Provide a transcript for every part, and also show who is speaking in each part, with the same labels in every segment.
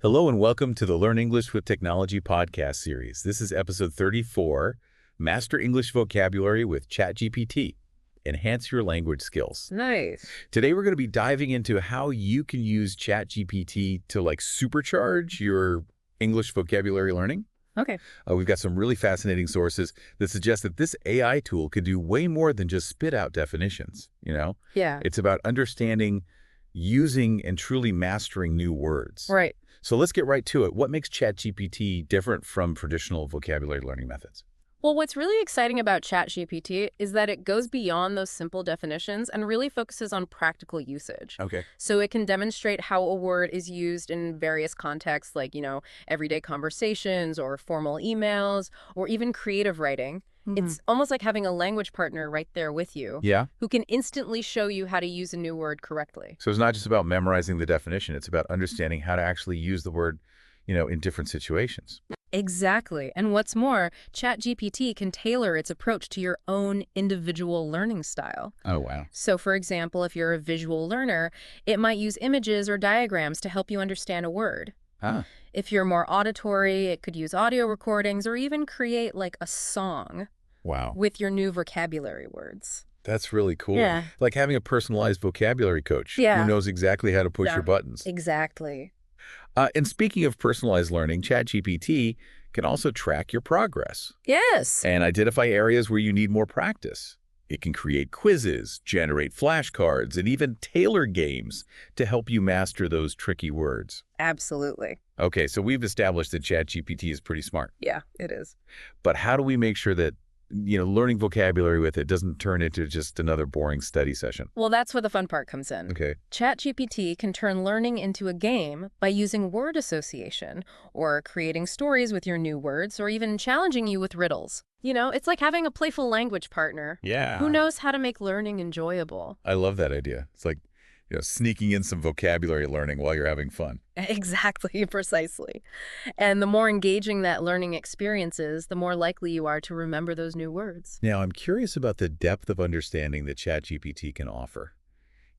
Speaker 1: Hello and welcome to the Learn English with Technology podcast series. This is episode 34, Master English Vocabulary with ChatGPT. Enhance your language skills.
Speaker 2: Nice.
Speaker 1: Today we're going to be diving into how you can use ChatGPT to supercharge your English vocabulary learning.
Speaker 2: Okay.
Speaker 1: We've got some really fascinating sources that suggest that this AI tool can do way more than just spit out definitions,
Speaker 2: Yeah.
Speaker 1: It's about understanding, using, and truly mastering new words.
Speaker 2: Right.
Speaker 1: So let's get right to it. What makes ChatGPT different from traditional vocabulary learning methods?
Speaker 2: Well, what's really exciting about ChatGPT is that it goes beyond those simple definitions and really focuses on practical usage.
Speaker 1: Okay.
Speaker 2: So it can demonstrate how a word is used in various contexts like, everyday conversations or formal emails or even creative writing. It's almost like having a language partner right there with you
Speaker 1: Yeah.
Speaker 2: who can instantly show you how to use a new word correctly.
Speaker 1: So it's not just about memorizing the definition. It's about understanding how to actually use the word, in different situations.
Speaker 2: Exactly. And what's more, ChatGPT can tailor its approach to your own individual learning style.
Speaker 1: Oh, wow.
Speaker 2: So, for example, if you're a visual learner, it might use images or diagrams to help you understand a word.
Speaker 1: Ah,
Speaker 2: If you're more auditory, it could use audio recordings or even create like a song
Speaker 1: wow.
Speaker 2: with your new vocabulary words.
Speaker 1: That's really cool.
Speaker 2: Yeah.
Speaker 1: Like having a personalized vocabulary coach
Speaker 2: Yeah.
Speaker 1: who knows exactly how to push
Speaker 2: Yeah.
Speaker 1: your buttons.
Speaker 2: Exactly.
Speaker 1: And speaking of personalized learning, ChatGPT can also track your progress
Speaker 2: Yes.
Speaker 1: and identify areas where you need more practice. It can create quizzes, generate flashcards, and even tailor games to help you master those tricky words.
Speaker 2: Absolutely.
Speaker 1: Okay, so we've established that ChatGPT is pretty smart.
Speaker 2: Yeah, it is.
Speaker 1: But how do we make sure that, learning vocabulary with it doesn't turn into just another boring study session?
Speaker 2: Well, that's where the fun part comes in.
Speaker 1: Okay.
Speaker 2: ChatGPT can turn learning into a game by using word association or creating stories with your new words or even challenging you with riddles. It's like having a playful language partner
Speaker 1: Yeah.
Speaker 2: who knows how to make learning enjoyable.
Speaker 1: I love that idea. It's like, sneaking in some vocabulary learning while you're having fun.
Speaker 2: Exactly, precisely. And the more engaging that learning experience is, the more likely you are to remember those new words.
Speaker 1: Now, I'm curious about the depth of understanding that ChatGPT can offer.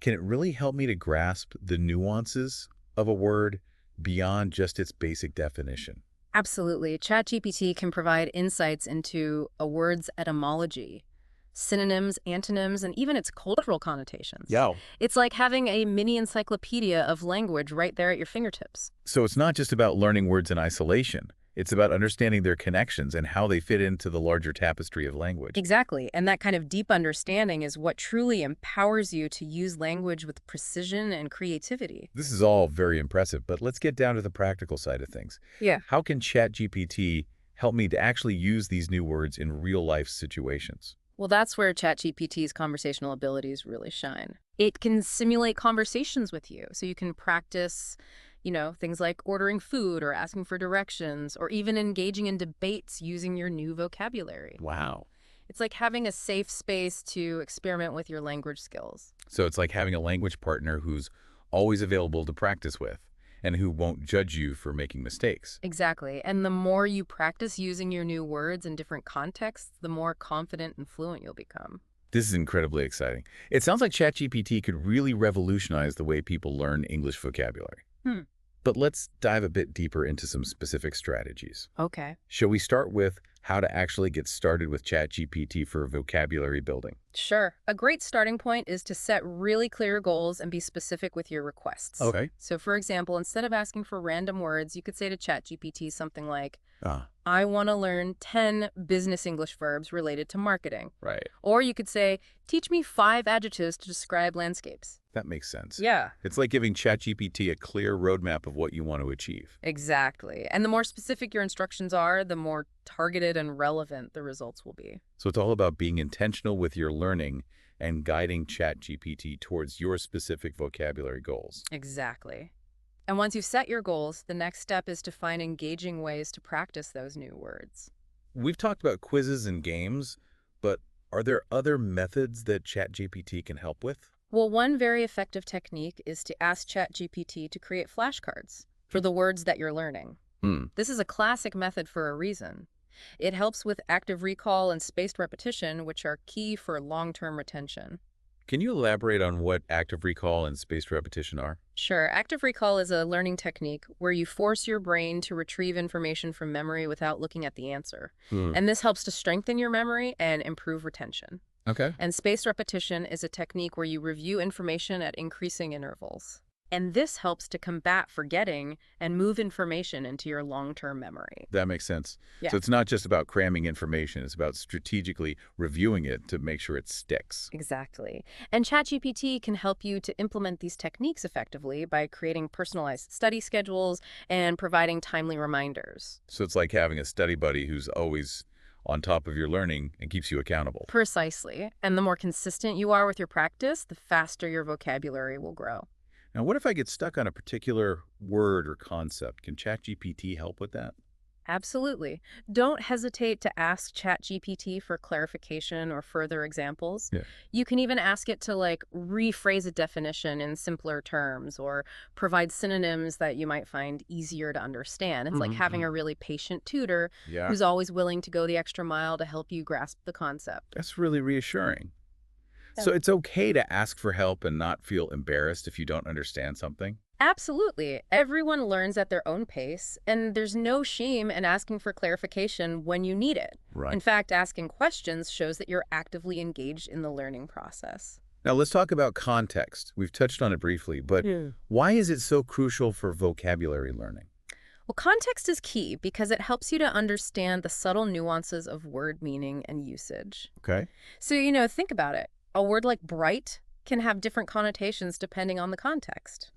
Speaker 1: Can it really help me to grasp the nuances of a word beyond just its basic definition?
Speaker 2: Absolutely. ChatGPT can provide insights into a word's etymology, synonyms, antonyms, and even its cultural connotations.
Speaker 1: Yeah.
Speaker 2: It's like having a mini encyclopedia of language right there at your fingertips.
Speaker 1: So it's not just about learning words in isolation. It's about understanding their connections and how they fit into the larger tapestry of language.
Speaker 2: Exactly. And that kind of deep understanding is what truly empowers you to use language with precision and creativity.
Speaker 1: This is all very impressive, but let's get down to the practical side of things.
Speaker 2: Yeah.
Speaker 1: How can ChatGPT help me to actually use these new words in real-life situations?
Speaker 2: Well, that's where ChatGPT's conversational abilities really shine. It can simulate conversations with you, so you can practice, things like ordering food or asking for directions or even engaging in debates using your new vocabulary.
Speaker 1: Wow.
Speaker 2: It's like having a safe space to experiment with your language skills.
Speaker 1: So it's like having a language partner who's always available to practice with and who won't judge you for making mistakes.
Speaker 2: Exactly. And the more you practice using your new words in different contexts, the more confident and fluent you'll become.
Speaker 1: This is incredibly exciting. It sounds like ChatGPT could really revolutionize the way people learn English vocabulary. But let's dive a bit deeper into some specific strategies.
Speaker 2: Okay.
Speaker 1: Shall we start with how to actually get started with ChatGPT for vocabulary building?
Speaker 2: Sure. A great starting point is to set really clear goals and be specific with your requests.
Speaker 1: Okay.
Speaker 2: So, for example, instead of asking for random words, you could say to ChatGPT something like,
Speaker 1: Ah,
Speaker 2: I want to learn 10 business English verbs related to marketing.
Speaker 1: right.
Speaker 2: Or you could say, teach me 5 adjectives to describe landscapes.
Speaker 1: That makes sense.
Speaker 2: Yeah.
Speaker 1: It's like giving ChatGPT a clear roadmap of what you want to achieve.
Speaker 2: Exactly. And the more specific your instructions are, the more targeted and relevant the results will be.
Speaker 1: So it's all about being intentional with your learning and guiding ChatGPT towards your specific vocabulary goals.
Speaker 2: Exactly. And once you've set your goals, the next step is to find engaging ways to practice those new words.
Speaker 1: We've talked about quizzes and games, but are there other methods that ChatGPT can help with?
Speaker 2: Well, one very effective technique is to ask ChatGPT to create flashcards for the words that you're learning. This is a classic method for a reason. It helps with active recall and spaced repetition, which are key for long-term retention.
Speaker 1: Can you elaborate on what active recall and spaced repetition are?
Speaker 2: Sure, active recall is a learning technique where you force your brain to retrieve information from memory without looking at the answer.
Speaker 1: Hmm.
Speaker 2: And this helps to strengthen your memory and improve retention.
Speaker 1: Okay.
Speaker 2: And spaced repetition is a technique where you review information at increasing intervals. And this helps to combat forgetting and move information into your long-term memory.
Speaker 1: That makes sense.
Speaker 2: Yeah.
Speaker 1: So it's not just about cramming information, it's about strategically reviewing it to make sure it sticks.
Speaker 2: Exactly. And ChatGPT can help you to implement these techniques effectively by creating personalized study schedules and providing timely reminders.
Speaker 1: So it's like having a study buddy who's always on top of your learning and keeps you accountable.
Speaker 2: Precisely. And the more consistent you are with your practice, the faster your vocabulary will grow.
Speaker 1: Now, what if I get stuck on a particular word or concept? Can ChatGPT help with that?
Speaker 2: Absolutely. Don't hesitate to ask ChatGPT for clarification or further examples.
Speaker 1: Yeah.
Speaker 2: You can even ask it to rephrase a definition in simpler terms or provide synonyms that you might find easier to understand. It's like having a really patient tutor
Speaker 1: Yeah.
Speaker 2: who's always willing to go the extra mile to help you grasp the concept.
Speaker 1: That's really reassuring.
Speaker 2: Yeah.
Speaker 1: So it's okay to ask for help and not feel embarrassed if you don't understand something?
Speaker 2: Absolutely. Everyone learns at their own pace, and there's no shame in asking for clarification when you need it.
Speaker 1: Right.
Speaker 2: In fact, asking questions shows that you're actively engaged in the learning process.
Speaker 1: Now let's talk about context. We've touched on it briefly, but why is it so crucial for vocabulary learning?
Speaker 2: Well, context is key because it helps you to understand the subtle nuances of word meaning and usage.
Speaker 1: Okay.
Speaker 2: So, think about it. A word like bright can have different connotations depending on the context.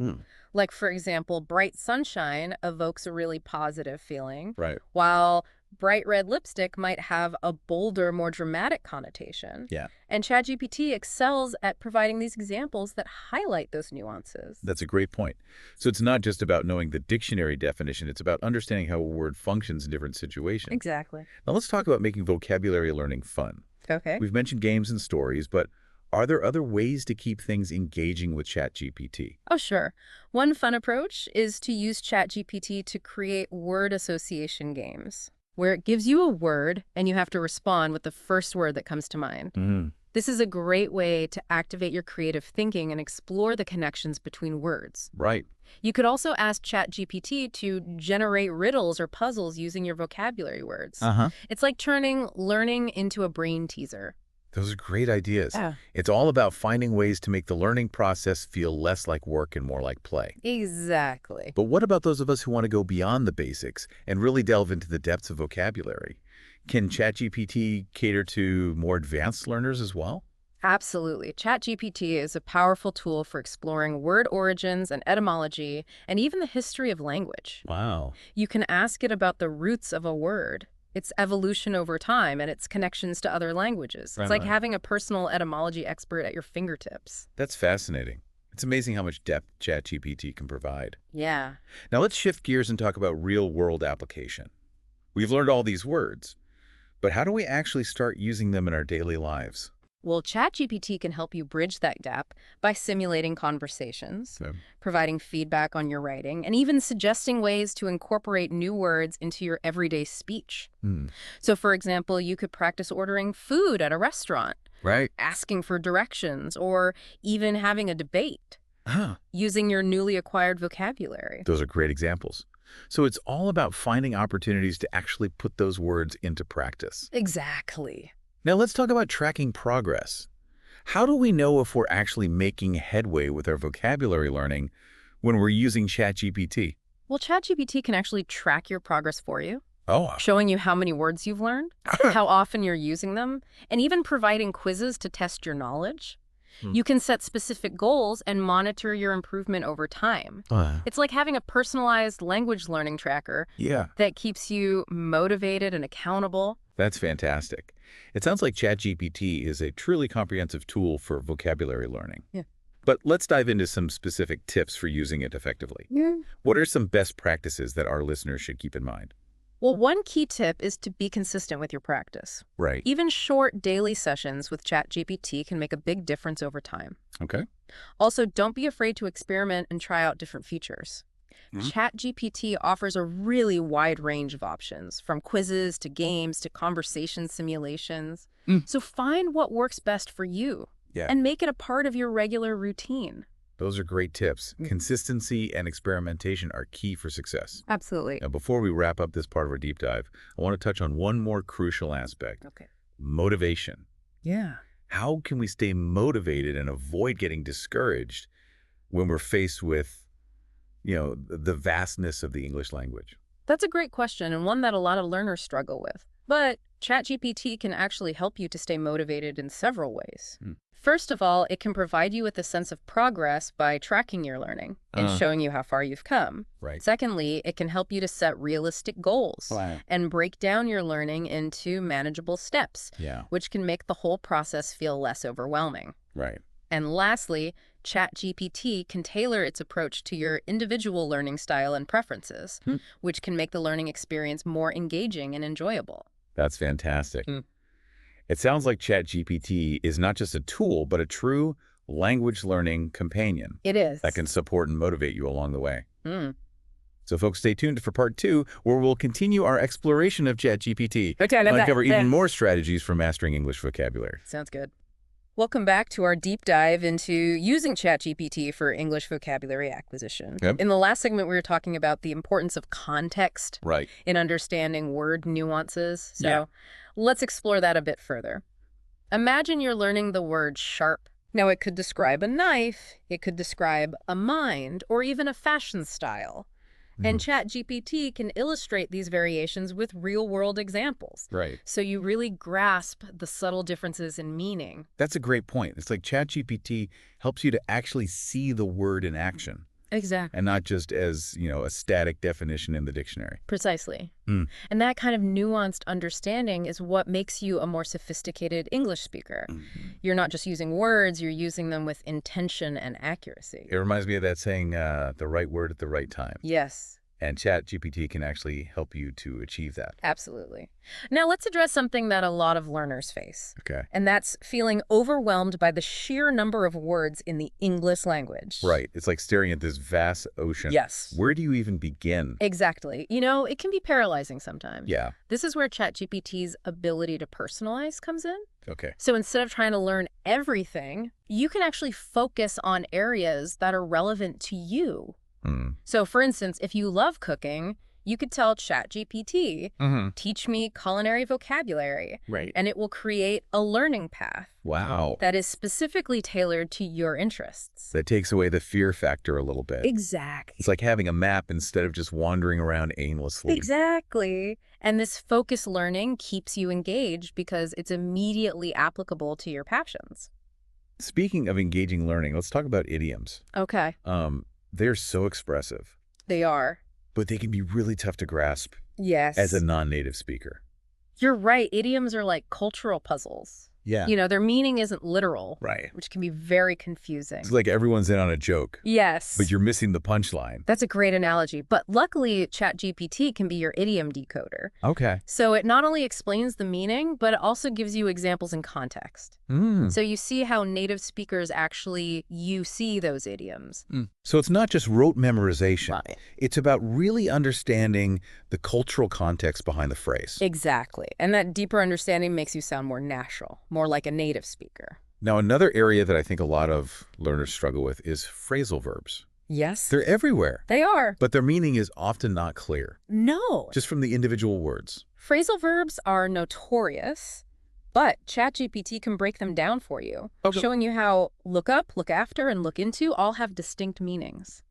Speaker 2: Like, for example, bright sunshine evokes a really positive feeling,
Speaker 1: Right.
Speaker 2: while bright red lipstick might have a bolder, more dramatic connotation.
Speaker 1: Yeah.
Speaker 2: And ChatGPT excels at providing these examples that highlight those nuances.
Speaker 1: That's a great point. So it's not just about knowing the dictionary definition, it's about understanding how a word functions in different situations.
Speaker 2: Exactly.
Speaker 1: Now let's talk about making vocabulary learning fun.
Speaker 2: Okay.
Speaker 1: We've mentioned games and stories, but are there other ways to keep things engaging with ChatGPT?
Speaker 2: Oh, sure. One fun approach is to use ChatGPT to create word association games, where it gives you a word and you have to respond with the first word that comes to mind. This is a great way to activate your creative thinking and explore the connections between words.
Speaker 1: Right.
Speaker 2: You could also ask ChatGPT to generate riddles or puzzles using your vocabulary words. It's like turning learning into a brain teaser.
Speaker 1: Those are great ideas.
Speaker 2: Yeah.
Speaker 1: It's all about finding ways to make the learning process feel less like work and more like play.
Speaker 2: Exactly.
Speaker 1: But what about those of us who want to go beyond the basics and really delve into the depths of vocabulary? Can ChatGPT cater to more advanced learners as well?
Speaker 2: Absolutely. ChatGPT is a powerful tool for exploring word origins and etymology and even the history of language.
Speaker 1: Wow.
Speaker 2: You can ask it about the roots of a word, its evolution over time, and its connections to other languages. It's like having a personal etymology expert at your fingertips.
Speaker 1: That's fascinating. It's amazing how much depth ChatGPT can provide.
Speaker 2: Yeah.
Speaker 1: Now let's shift gears and talk about real-world application. We've learned all these words, but how do we actually start using them in our daily lives?
Speaker 2: Well, ChatGPT can help you bridge that gap by simulating conversations, providing feedback on your writing, and even suggesting ways to incorporate new words into your everyday speech. So, for example, you could practice ordering food at a restaurant,
Speaker 1: Right.
Speaker 2: asking for directions, or even having a debate using your newly acquired vocabulary.
Speaker 1: Those are great examples. So it's all about finding opportunities to actually put those words into practice.
Speaker 2: Exactly.
Speaker 1: Now let's talk about tracking progress. How do we know if we're actually making headway with our vocabulary learning when we're using ChatGPT?
Speaker 2: Well, ChatGPT can actually track your progress for you,
Speaker 1: Oh,
Speaker 2: showing you how many words you've learned, how often you're using them, and even providing quizzes to test your knowledge. You can set specific goals and monitor your improvement over time. It's like having a personalized language learning tracker
Speaker 1: yeah,
Speaker 2: that keeps you motivated and accountable.
Speaker 1: that's fantastic. It sounds like ChatGPT is a truly comprehensive tool for vocabulary learning.
Speaker 2: Yeah.
Speaker 1: But let's dive into some specific tips for using it effectively. What are some best practices that our listeners should keep in mind?
Speaker 2: Well, one key tip is to be consistent with your practice.
Speaker 1: Right.
Speaker 2: Even short daily sessions with ChatGPT can make a big difference over time.
Speaker 1: Okay.
Speaker 2: Also, don't be afraid to experiment and try out different features. ChatGPT offers a really wide range of options, from quizzes to games to conversation simulations. So find what works best for you.
Speaker 1: Yeah.
Speaker 2: and make it a part of your regular routine.
Speaker 1: Those are great tips. Consistency and experimentation are key for success.
Speaker 2: Absolutely.
Speaker 1: Now, before we wrap up this part of our deep dive, I want to touch on one more crucial aspect.
Speaker 2: Okay.
Speaker 1: Motivation.
Speaker 2: Yeah.
Speaker 1: How can we stay motivated and avoid getting discouraged when we're faced with, the vastness of the English language?
Speaker 2: That's a great question, and one that a lot of learners struggle with. But ChatGPT can actually help you to stay motivated in several ways.
Speaker 1: Hmm.
Speaker 2: First of all, it can provide you with a sense of progress by tracking your learning and showing you how far you've come.
Speaker 1: Right.
Speaker 2: Secondly, it can help you to set realistic goals
Speaker 1: Wow.
Speaker 2: and break down your learning into manageable steps,
Speaker 1: Yeah.
Speaker 2: which can make the whole process feel less overwhelming.
Speaker 1: Right.
Speaker 2: And lastly, ChatGPT can tailor its approach to your individual learning style and preferences, which can make the learning experience more engaging and enjoyable.
Speaker 1: That's fantastic. It sounds like ChatGPT is not just a tool, but a true language learning companion
Speaker 2: It is.
Speaker 1: that can support and motivate you along the way.
Speaker 2: Mm.
Speaker 1: So folks, stay tuned for part 2, where we'll continue our exploration of ChatGPT
Speaker 2: Okay,
Speaker 1: and uncover even more strategies for mastering English vocabulary.
Speaker 2: Sounds good. Welcome back to our deep dive into using ChatGPT for English vocabulary acquisition.
Speaker 1: Yep.
Speaker 2: In the last segment, we were talking about the importance of context
Speaker 1: Right.
Speaker 2: in understanding word nuances. So
Speaker 1: Yeah.
Speaker 2: let's explore that a bit further. Imagine you're learning the word sharp. Now, it could describe a knife, it could describe a mind, or even a fashion style. And ChatGPT can illustrate these variations with real-world examples.
Speaker 1: Right.
Speaker 2: So you really grasp the subtle differences in meaning.
Speaker 1: That's a great point. It's like ChatGPT helps you to actually see the word in action
Speaker 2: Exactly.
Speaker 1: and not just as, a static definition in the dictionary.
Speaker 2: Precisely.
Speaker 1: Mm.
Speaker 2: And that kind of nuanced understanding is what makes you a more sophisticated English speaker. You're not just using words, you're using them with intention and accuracy.
Speaker 1: It reminds me of that saying, the right word at the right time.
Speaker 2: Yes.
Speaker 1: And ChatGPT can actually help you to achieve that.
Speaker 2: Absolutely. Now let's address something that a lot of learners face.
Speaker 1: Okay.
Speaker 2: And that's feeling overwhelmed by the sheer number of words in the English language.
Speaker 1: Right. It's like staring at this vast ocean.
Speaker 2: Yes.
Speaker 1: Where do you even begin?
Speaker 2: Exactly. It can be paralyzing sometimes.
Speaker 1: Yeah.
Speaker 2: This is where ChatGPT's ability to personalize comes in.
Speaker 1: Okay.
Speaker 2: So instead of trying to learn everything, you can actually focus on areas that are relevant to you. So for instance, if you love cooking, you could tell ChatGPT, teach me culinary vocabulary.
Speaker 1: Right.
Speaker 2: And it will create a learning path
Speaker 1: Wow.
Speaker 2: that is specifically tailored to your interests.
Speaker 1: That takes away the fear factor a little bit.
Speaker 2: Exactly.
Speaker 1: It's like having a map instead of just wandering around aimlessly.
Speaker 2: Exactly. And this focused learning keeps you engaged because it's immediately applicable to your passions.
Speaker 1: Speaking of engaging learning, let's talk about idioms.
Speaker 2: Okay.
Speaker 1: They're so expressive,
Speaker 2: They are.
Speaker 1: but they can be really tough to grasp
Speaker 2: Yes.
Speaker 1: as a non-native speaker.
Speaker 2: You're right. Idioms are like cultural puzzles.
Speaker 1: Yeah.
Speaker 2: Their meaning isn't literal,
Speaker 1: Right.
Speaker 2: which can be very confusing.
Speaker 1: It's like everyone's in on a joke,
Speaker 2: Yes.
Speaker 1: but you're missing the punchline.
Speaker 2: That's a great analogy. But luckily, ChatGPT can be your idiom decoder.
Speaker 1: Okay.
Speaker 2: So it not only explains the meaning, but it also gives you examples in context. So you see how native speakers actually see those idioms.
Speaker 1: So it's not just rote memorization.
Speaker 2: Right.
Speaker 1: It's about really understanding the cultural context behind the phrase.
Speaker 2: Exactly. And that deeper understanding makes you sound more natural, more like a native speaker.
Speaker 1: Now, another area that I think a lot of learners struggle with is phrasal verbs.
Speaker 2: Yes.
Speaker 1: They're everywhere,
Speaker 2: They are.
Speaker 1: but their meaning is often not clear,
Speaker 2: No.
Speaker 1: just from the individual words.
Speaker 2: Phrasal verbs are notorious, but ChatGPT can break them down for you, showing you how look up, look after, and look into all have distinct meanings.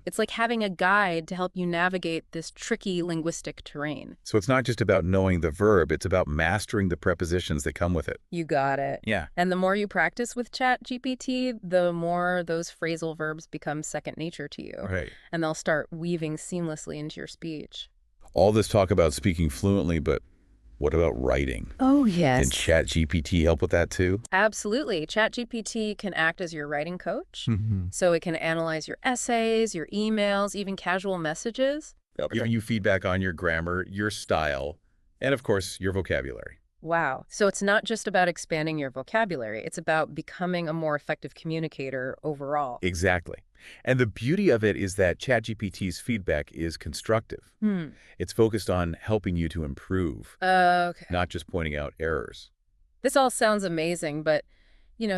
Speaker 2: It's like having a guide to help you navigate this tricky linguistic terrain.
Speaker 1: So it's not just about knowing the verb, it's about mastering the prepositions that come with it.
Speaker 2: You got it.
Speaker 1: Yeah.
Speaker 2: And the more you practice with ChatGPT, the more those phrasal verbs become second nature to you.
Speaker 1: Right.
Speaker 2: And they'll start weaving seamlessly into your speech.
Speaker 1: All this talk about speaking fluently, but what about writing?
Speaker 2: Oh,
Speaker 1: Can
Speaker 2: yes.
Speaker 1: ChatGPT help with that too?
Speaker 2: Absolutely. ChatGPT can act as your writing coach. So it can analyze your essays, your emails, even casual messages.
Speaker 1: Giving you feedback on your grammar, your style, and of course, your vocabulary.
Speaker 2: Wow. So it's not just about expanding your vocabulary. It's about becoming a more effective communicator overall.
Speaker 1: Exactly. And the beauty of it is that ChatGPT's feedback is constructive. It's focused on helping you to improve,
Speaker 2: Okay.
Speaker 1: not just pointing out errors.
Speaker 2: This all sounds amazing, but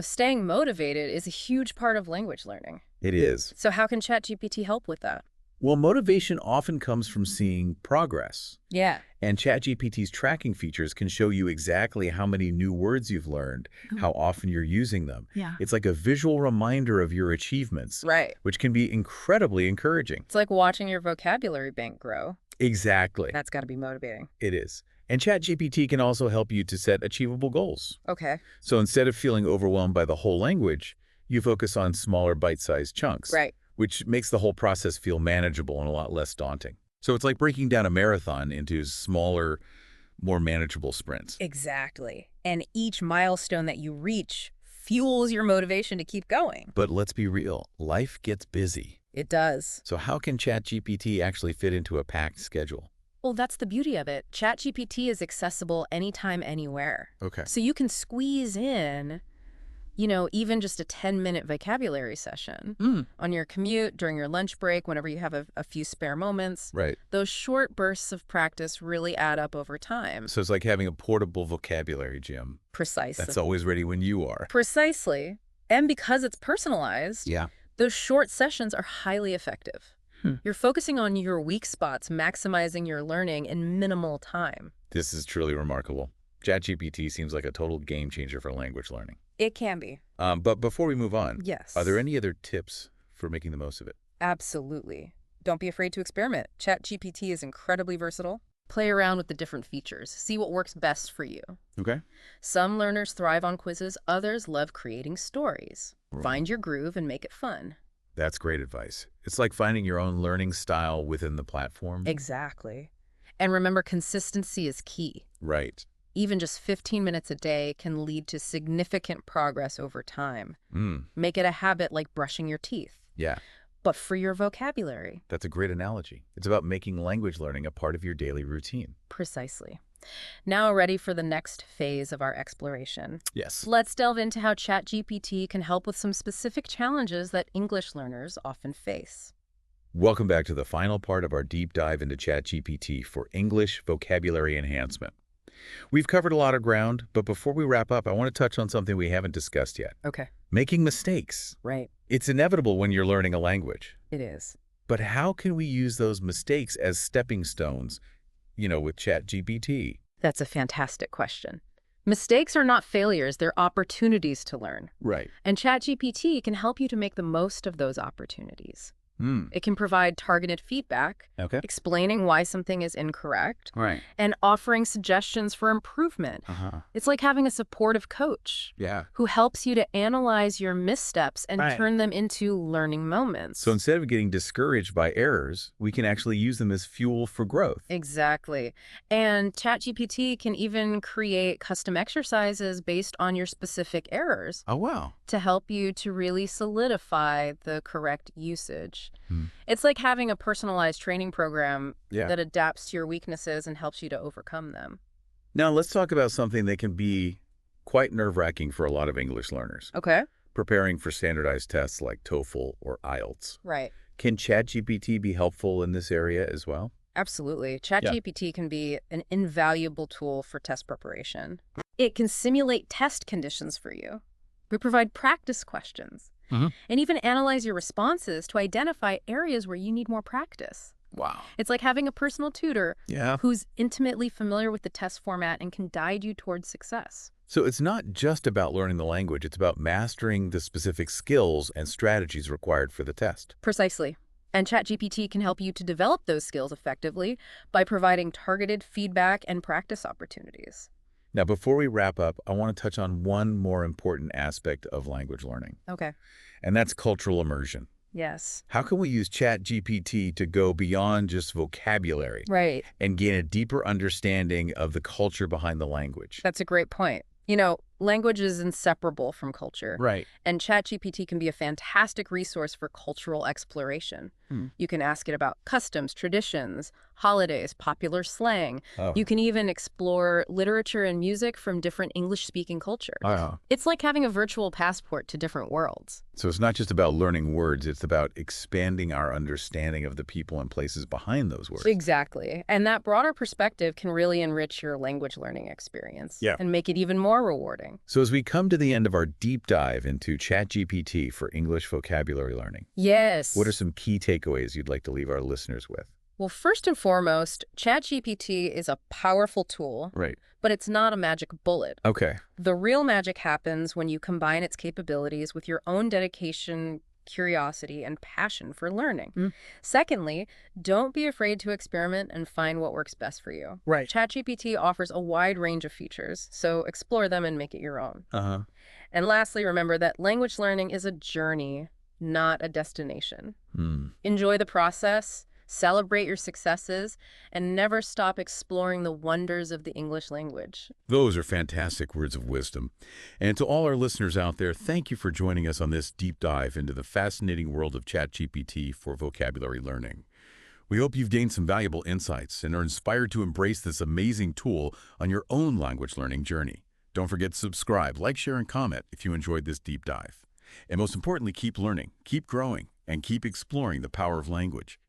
Speaker 2: Staying motivated is a huge part of language learning.
Speaker 1: It is.
Speaker 2: So how can ChatGPT help with that?
Speaker 1: Well, motivation often comes from seeing progress.
Speaker 2: Yeah.
Speaker 1: And ChatGPT's tracking features can show you exactly how many new words you've learned, how often you're using them.
Speaker 2: Yeah.
Speaker 1: It's like a visual reminder of your achievements,
Speaker 2: Right.
Speaker 1: which can be incredibly encouraging.
Speaker 2: It's like watching your vocabulary bank grow.
Speaker 1: Exactly.
Speaker 2: That's got to be motivating.
Speaker 1: It is. And ChatGPT can also help you to set achievable goals.
Speaker 2: Okay.
Speaker 1: So instead of feeling overwhelmed by the whole language, you focus on smaller bite-sized chunks,
Speaker 2: Right.
Speaker 1: which makes the whole process feel manageable and a lot less daunting. So it's like breaking down a marathon into smaller, more manageable sprints.
Speaker 2: Exactly. And each milestone that you reach fuels your motivation to keep going.
Speaker 1: But let's be real, life gets busy.
Speaker 2: It does.
Speaker 1: So how can ChatGPT actually fit into a packed schedule?
Speaker 2: Well, that's the beauty of it. ChatGPT is accessible anytime, anywhere.
Speaker 1: Okay.
Speaker 2: So you can squeeze in, even just a 10-minute vocabulary session on your commute, during your lunch break, whenever you have a few spare moments.
Speaker 1: Right.
Speaker 2: Those short bursts of practice really add up over time.
Speaker 1: So it's like having a portable vocabulary gym.
Speaker 2: Precisely.
Speaker 1: That's always ready when you are.
Speaker 2: Precisely. And because it's personalized,
Speaker 1: Yeah.
Speaker 2: those short sessions are highly effective. You're focusing on your weak spots, maximizing your learning in minimal time.
Speaker 1: This is truly remarkable. ChatGPT seems like a total game changer for language learning.
Speaker 2: It can be.
Speaker 1: But before we move on,
Speaker 2: Yes.
Speaker 1: are there any other tips for making the most of it?
Speaker 2: Absolutely. Don't be afraid to experiment. ChatGPT is incredibly versatile. Play around with the different features. See what works best for you.
Speaker 1: Okay.
Speaker 2: Some learners thrive on quizzes. Others love creating stories.
Speaker 1: Right.
Speaker 2: Find your groove and make it fun.
Speaker 1: That's great advice. It's like finding your own learning style within the platform.
Speaker 2: Exactly. And remember, consistency is key.
Speaker 1: Right.
Speaker 2: Even just 15 minutes a day can lead to significant progress over time. Make it a habit like brushing your teeth.
Speaker 1: Yeah.
Speaker 2: But for your vocabulary.
Speaker 1: That's a great analogy. It's about making language learning a part of your daily routine.
Speaker 2: Precisely. Now ready for the next phase of our exploration.
Speaker 1: Yes.
Speaker 2: Let's delve into how ChatGPT can help with some specific challenges that English learners often face.
Speaker 1: Welcome back to the final part of our deep dive into ChatGPT for English vocabulary enhancement. We've covered a lot of ground, but before we wrap up, I want to touch on something we haven't discussed yet.
Speaker 2: Okay.
Speaker 1: Making mistakes.
Speaker 2: Right.
Speaker 1: It's inevitable when you're learning a language.
Speaker 2: It is.
Speaker 1: But how can we use those mistakes as stepping stones, with ChatGPT?
Speaker 2: That's a fantastic question. Mistakes are not failures, they're opportunities to learn.
Speaker 1: Right.
Speaker 2: And ChatGPT can help you to make the most of those opportunities. It can provide targeted feedback,
Speaker 1: Okay.
Speaker 2: explaining why something is incorrect,
Speaker 1: Right.
Speaker 2: and offering suggestions for improvement. It's like having a supportive coach
Speaker 1: Yeah.
Speaker 2: who helps you to analyze your missteps and
Speaker 1: Right.
Speaker 2: turn them into learning moments.
Speaker 1: So instead of getting discouraged by errors, we can actually use them as fuel for growth.
Speaker 2: Exactly. And ChatGPT can even create custom exercises based on your specific errors
Speaker 1: Oh, wow.
Speaker 2: to help you to really solidify the correct usage.
Speaker 1: Hmm.
Speaker 2: It's like having a personalized training program
Speaker 1: Yeah.
Speaker 2: that adapts to your weaknesses and helps you to overcome them.
Speaker 1: Now let's talk about something that can be quite nerve-wracking for a lot of English learners.
Speaker 2: Okay.
Speaker 1: Preparing for standardized tests like TOEFL or IELTS.
Speaker 2: Right.
Speaker 1: Can ChatGPT be helpful in this area as well?
Speaker 2: Absolutely. ChatGPT can be an invaluable tool for test preparation. It can simulate test conditions for you. We provide practice questions and even analyze your responses to identify areas where you need more practice.
Speaker 1: Wow.
Speaker 2: It's like having a personal tutor
Speaker 1: Yeah.
Speaker 2: who's intimately familiar with the test format and can guide you towards success.
Speaker 1: So it's not just about learning the language, it's about mastering the specific skills and strategies required for the test.
Speaker 2: Precisely. And ChatGPT can help you to develop those skills effectively by providing targeted feedback and practice opportunities.
Speaker 1: Now, before we wrap up, I want to touch on one more important aspect of language learning,
Speaker 2: Okay.
Speaker 1: and that's cultural immersion.
Speaker 2: Yes.
Speaker 1: How can we use ChatGPT to go beyond just vocabulary
Speaker 2: Right.
Speaker 1: and gain a deeper understanding of the culture behind the language?
Speaker 2: That's a great point. Language is inseparable from culture.
Speaker 1: Right.
Speaker 2: And ChatGPT can be a fantastic resource for cultural exploration. You can ask it about customs, traditions, holidays, popular slang.
Speaker 1: Oh.
Speaker 2: You can even explore literature and music from different English-speaking cultures.
Speaker 1: Oh.
Speaker 2: It's like having a virtual passport to different worlds.
Speaker 1: So it's not just about learning words, it's about expanding our understanding of the people and places behind those words.
Speaker 2: Exactly. And that broader perspective can really enrich your language learning experience
Speaker 1: Yeah.
Speaker 2: and make it even more rewarding. doing.
Speaker 1: So as we come to the end of our deep dive into ChatGPT for English vocabulary learning, what are
Speaker 2: Yes.
Speaker 1: some key takeaways you'd like to leave our listeners with?
Speaker 2: Well, first and foremost, ChatGPT is a powerful tool,
Speaker 1: Right.
Speaker 2: but it's not a magic bullet.
Speaker 1: Okay.
Speaker 2: The real magic happens when you combine its capabilities with your own dedication, curiosity, and passion for learning.
Speaker 1: Mm.
Speaker 2: Secondly, don't be afraid to experiment and find what works best for you.
Speaker 1: Right.
Speaker 2: ChatGPT offers a wide range of features, so explore them and make it your own.
Speaker 1: Uh-huh.
Speaker 2: And lastly, remember that language learning is a journey, not a destination.
Speaker 1: Hmm.
Speaker 2: Enjoy the process, celebrate your successes, and never stop exploring the wonders of the English language.
Speaker 1: Those are fantastic words of wisdom. And to all our listeners out there, thank you for joining us on this deep dive into the fascinating world of ChatGPT for vocabulary learning. We hope you've gained some valuable insights and are inspired to embrace this amazing tool on your own language learning journey. Don't forget to subscribe, like, share, and comment if you enjoyed this deep dive. And most importantly, keep learning, keep growing, and keep exploring the power of language.